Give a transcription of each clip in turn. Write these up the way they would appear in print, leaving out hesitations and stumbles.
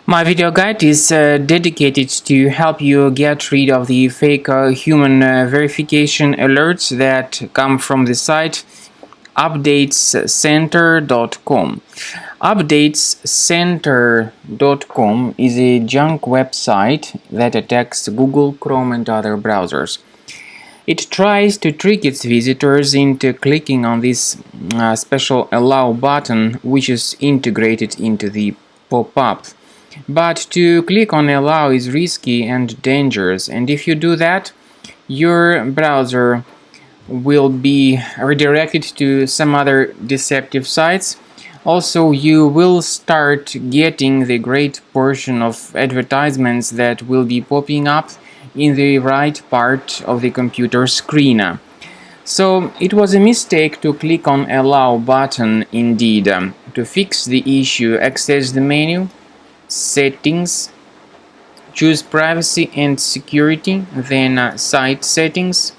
My video guide is dedicated to help you get rid of the fake human verification alerts that come from the site updatescenter.com. Updatescenter.com is a junk website that attacks Google, Chrome, and other browsers. It tries to trick its visitors into clicking on this special allow button, which is integrated into the pop-up. But to click on allow is risky and dangerous, and if you do that, your browser will be redirected to some other deceptive sites. Also, you will start getting the great portion of advertisements that will be popping up in the right part of the computer screen. So it was a mistake to click on allow button indeed. To fix the issue, access the menu, settings, choose privacy and security, then site settings,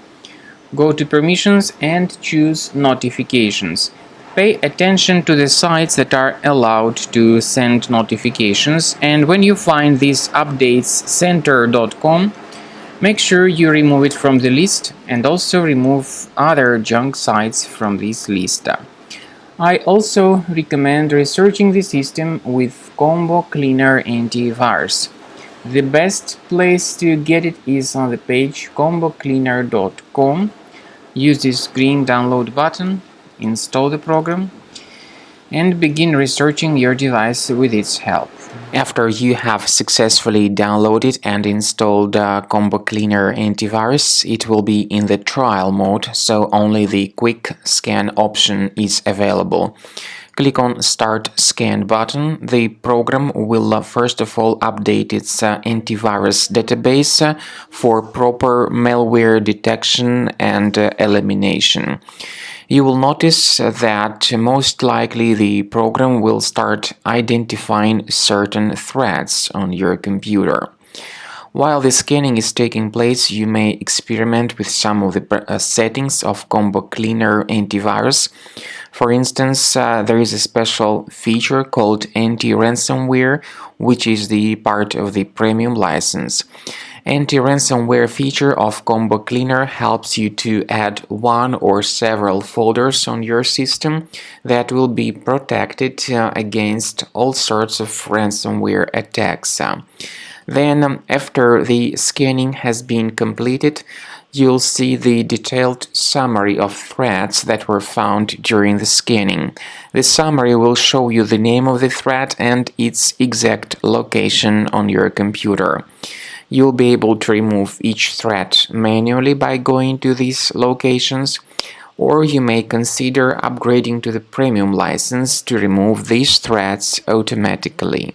go to permissions and choose notifications. Pay attention to the sites that are allowed to send notifications, and when you find this updatescenter.com, make sure you remove it from the list and also remove other junk sites from this list. I also recommend researching the system with Combo Cleaner Antivirus. The best place to get it is on the page combocleaner.com. Use this green download button, install the program, and begin researching your device with its help. After you have successfully downloaded and installed Combo Cleaner Antivirus, it will be in the trial mode, so only the quick scan option is available. Click on Start Scan button. The program will first of all update its antivirus database for proper malware detection and elimination. You will notice that most likely the program will start identifying certain threats on your computer. While the scanning is taking place, you may experiment with some of the settings of Combo Cleaner Antivirus. For instance, there is a special feature called Anti-Ransomware, which is the part of the premium license. Anti-ransomware feature of Combo Cleaner helps you to add one or several folders on your system that will be protected against all sorts of ransomware attacks. Then, after the scanning has been completed, you'll see the detailed summary of threats that were found during the scanning. The summary will show you the name of the threat and its exact location on your computer. You'll be able to remove each threat manually by going to these locations, or you may consider upgrading to the premium license to remove these threats automatically.